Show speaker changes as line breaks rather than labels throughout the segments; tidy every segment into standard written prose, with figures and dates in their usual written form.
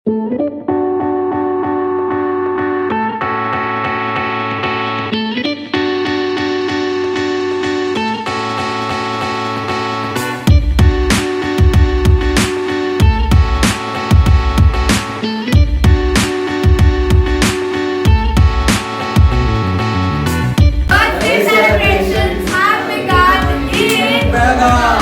Birthday celebrations have begun in Belgaum.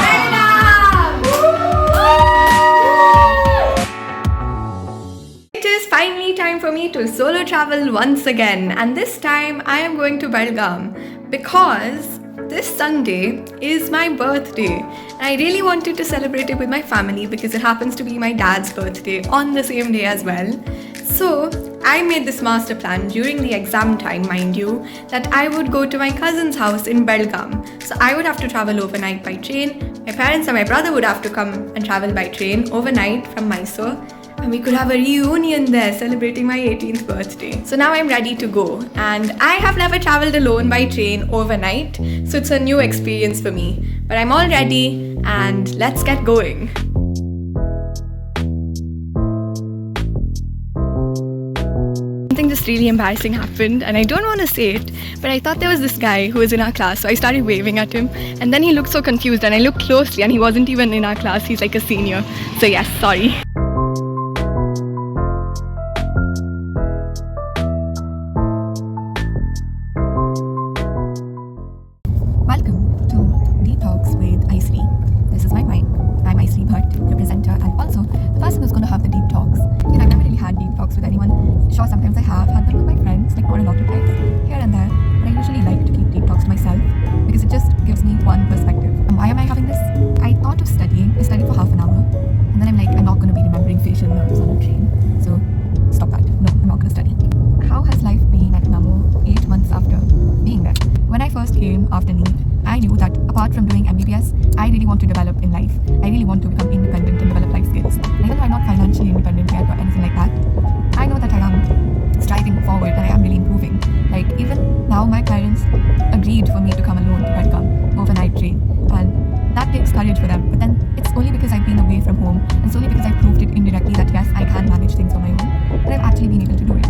It is finally time for me to solo travel once again, and this time I am going to Belgaum because this Sunday is my birthday and I really wanted to celebrate it with my family because it happens to be my dad's birthday on the same day as well. So I made this master plan during the exam time, mind you, that I would go to my cousin's house in Belgaum. So I would have to travel overnight by train. My parents and my brother would have to come and travel by train overnight from Mysore. And we could have a reunion there celebrating my 18th birthday. So now I'm ready to go. And I have never traveled alone by train overnight. So it's a new experience for me. But I'm all ready and let's get going. Something just really embarrassing happened and I don't want to say it, but I thought there was this guy who was in our class, so I started waving at him and then he looked so confused and I looked closely and he wasn't even in our class, he's like a senior. So yes, sorry.
Welcome to Deep Talks with Aisri. This is my mic. I'm Aisri Bhatt, your presenter, and also the person who's going to have the deep talks. You know, I've never really had deep talks with anyone. Sure, sometimes I have had them with my friends, like not a lot of times, here and there. But I usually like to keep deep talks to myself because it just gives me one perspective. And why am I having this? I thought of studying. I studied for half an hour, and then I'm like, I'm not going to be remembering facial nerves on a train. So stop that. No, I'm not going to study. How has life been at Namo 8 months after being there? When I first came after NEET, I knew that apart from doing MBBS, I really want to develop in life. I really want to become independent and develop life skills. And even though I'm not financially independent yet or anything like that, I know that I am striving forward and I am really improving. Like even now, my parents agreed for me to come alone to Belgaum overnight train, and that takes courage for them. But then it's only because I've been away from home, and it's only because I've proved it indirectly that yes, I can manage things on my own, that I've actually been able to do it.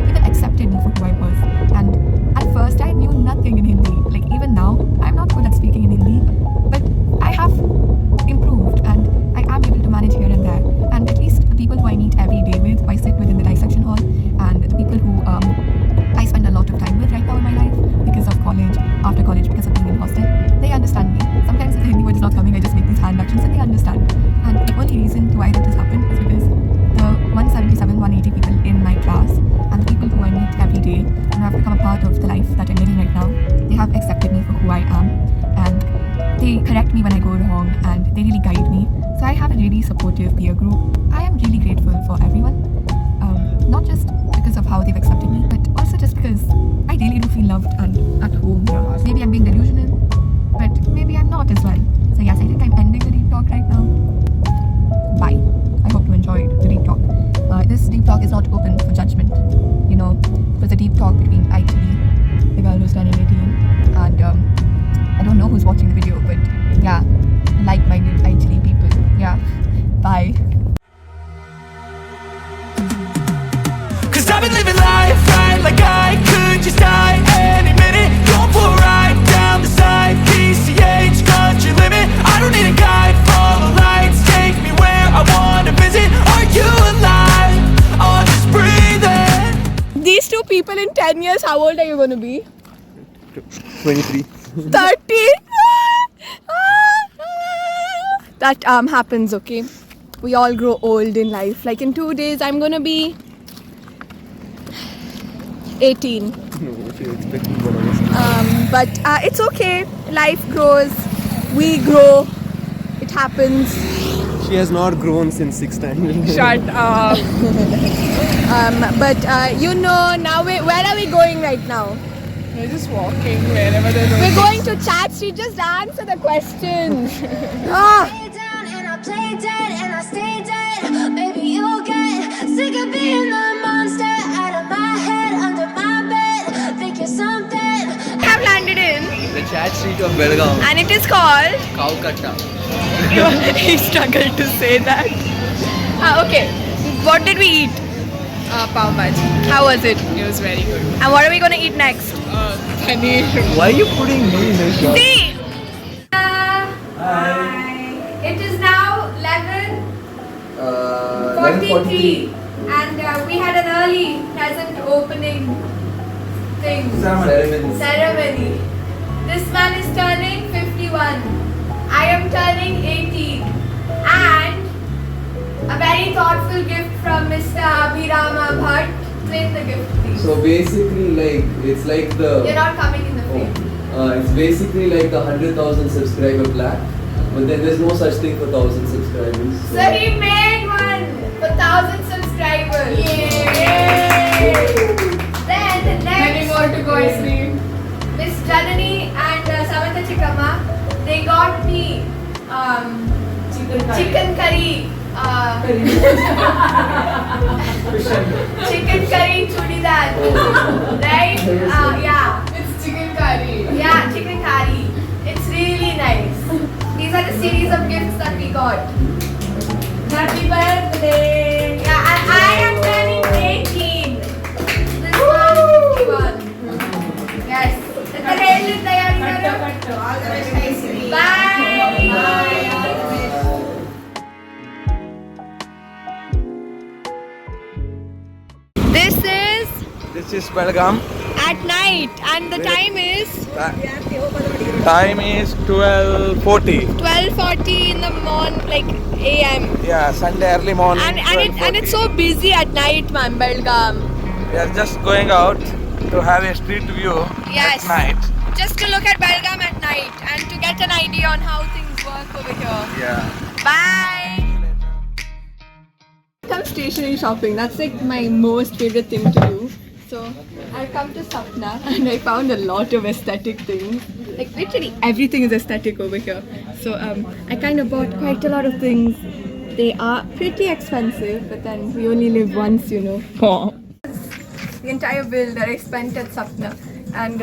People accepted me for who I was, and at first I knew nothing in Hindi. Like even now, I'm not good at speaking in Hindi, but I have improved and I am able to manage here and there. And at least the people who I meet every day with, who I sit with in the dissection hall, and the people who I spend a lot of time with right now in my life because of college, after college, because of being in hostel, they understand me. Sometimes if the Hindi word is not coming, I just make these hand actions and they understand. And the only reason why that has happened is because the 177, 180 people in my class and the people who I meet every day and who have become a part of the life that I'm living right now, they have accepted me for who I am and they correct me when I go wrong and they really guide me. So I have a really supportive peer group. I am really grateful for everyone, not just because of how they've accepted me, but also just because I really do feel loved and at home here. Maybe I'm being delusional, but maybe I'm not as well. So yes, I think I'm ending the deep talk right now. Bye. I hope you enjoyed the deep talk. This deep talk is not open for judgment. You know, it was a deep talk between Aitili, the girl who's turning 18, and I don't know who's watching the video, but yeah, like-minded Aitili people. Yeah, bye.
Cause I've been living life right like I could just die any minute. Going for a ride down the side, PCH country limit. I don't need a guide, follow lights, take me where I wanna visit. Are you alive? Or just breathing?
These two people in 10 years, how old are you going to be?
23.
30? That happens, okay? We all grow old in life. Like in 2 days, I'm going to be 18.
No, she's expecting one of us.
But it's okay. Life grows. We grow. It happens.
She has not grown since 6 times.
Shut up. But you know, now where are we going right now?
We're just walking wherever there's
We're going to Chat Street. Just answer the questions. Ah.
Down and I play dead and I stay dead. Baby, you'll get sick of being the monster out of my head, under my bed. Think you're something.
I have landed in,
The chat street of Belgaum,
and it is called.
Calcutta.
He struggled to say that. Okay, What did we eat?
Pav Bhaji.
How was it?
It was very good.
And what are we going to eat next?
Paneer.
Why are you putting me in this shot?
See! It is now 11:43 and we had an early present opening thing. Ceremony. This man is turning 51. I am turning 18. And a very thoughtful gift from Mr. Abhirama Bhatt. Claim the gift, please.
So basically, like it's like the
You're not coming in the frame.
it's basically like the 100,000 subscriber plaque, but then there's no such thing for 1,000 subscribers.
So he made one for 1,000 subscribers. Yay! Then
Many
next,
more to go, Isri.
Miss Janani and Samantha Chikama, they got me chicken curry. Chicken curry chudidar. Right? Yeah.
It's chicken curry.
Yeah, chicken curry. It's really nice. These are the series of gifts that we got. Happy birthday! Yeah, and I am turning 18. This one is 51. Yes. All the best. Bye.
This is Belgaum.
At night, and the time is
Time is 12:40.
12:40 in the morning, like AM.
Yeah, Sunday early morning.
And it's so busy at night, man, Belgaum.
We are just going out to have a street view
Yes.
at night.
Just to look at Belgaum at night and to get an idea on how things work over here.
Yeah.
Bye.
Come stationery shopping. That's like my most favorite thing to do. So I've come to Sapna and I found a lot of aesthetic things. Like literally everything is aesthetic over here. So I kind of bought quite a lot of things. They are pretty expensive, but then we only live once, you know. The entire bill that I spent at Sapna. And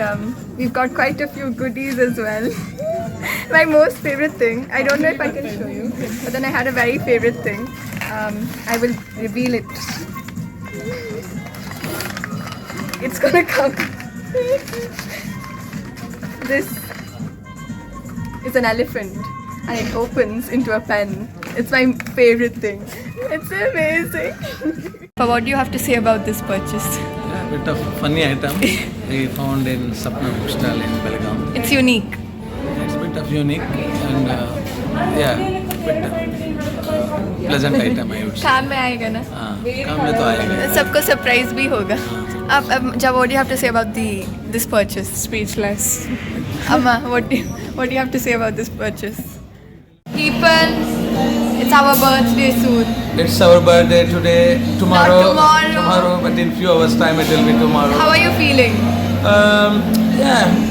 we've got quite a few goodies as well. My most favorite thing, I don't know if I can show you, but then I had a very favorite thing. I will reveal it. It's gonna come. This is an elephant and it opens into a pen. It's my favorite thing. It's amazing. But what do you have to say about this purchase?
A bit of funny item we found in Sapna bookstall in Belgaum.
It's unique.
It's a bit of unique and bit pleasant item I would say.
काम में आएगा ना?
काम में तो आएगा.
सबको surprise भी होगा. अब जब what do you have to say about this purchase?
Speechless.
Amma, what do you have to say about this purchase? People, it's our birthday soon.
It's our birthday today, tomorrow,
Not tomorrow.
but in few hours time it will be tomorrow.
How are you feeling?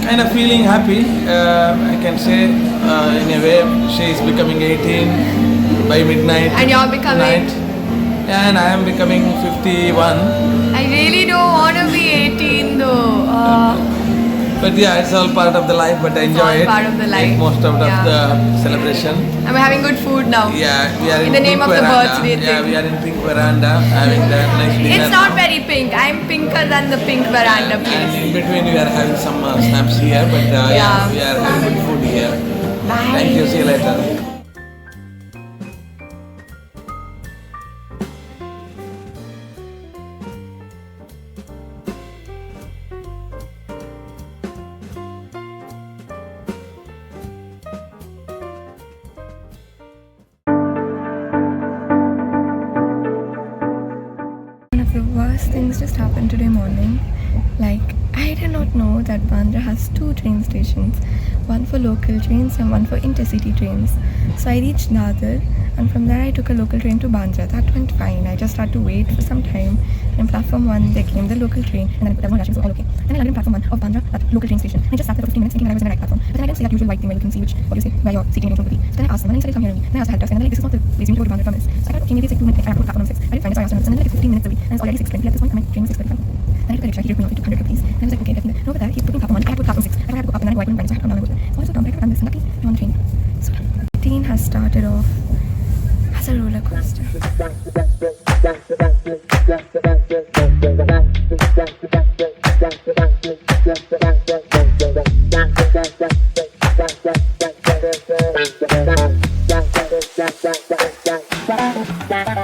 Kind of feeling happy. I can say in a way she is becoming 18 by midnight.
And you're becoming?
Night. And I am becoming 51.
I really don't want to be 18 though.
But yeah, it's all part of the life, but I enjoy
all
it.
part of the life.
Make most out
Yeah.
of the celebration.
I'm having good food now.
Yeah, we are in
In the name
pink
of the
veranda.
birthday
Yeah,
thing.
we are in pink veranda having that nice dinner.
It's not
now.
very pink. I'm pinker than the pink veranda
And
place.
in between we are having some snaps here, but
Yeah.
we are having good food here.
Bye.
Thank you, see you later.
One of the worst things just happened today morning. Like, I did not know that Bandra has 2 train stations, one for local trains and one for intercity trains. So I reached Dadar and from there I took a local train to Bandra. That went fine. I just had to wait for some time. And in platform 1 there came the local train and then I put everyone rushing, so all okay. Then I landed in platform 1 of Bandra, that local train station. And I just sat there for 15 minutes thinking that I was in the right platform. But then I didn't see that usual white thing where you can see where your seating arrangement will be. So then I asked someone and he said, come here with me. Then I asked the help desk and then like, this is not the place you need to go to Bandra from this. So I thought, okay, maybe it's like 2 minutes, I have to go to platform 6. I didn't find it, so I asked him, and then like it's 15 minutes away and it's already 6:20. At this point, my train is 6:35. Then I took the rickshaw, he ripped me off, he took 100 rupees. Then I was like, okay, let me know. Over there, he put me in platform 1, I had to go to platform 6. I thought I had to go up and then I couldn't find it, so I had to come down and go there. So I was so dumb, but I could have done this, and luckily I'm on the train. So the routine has started off as a roller coaster.
Bye.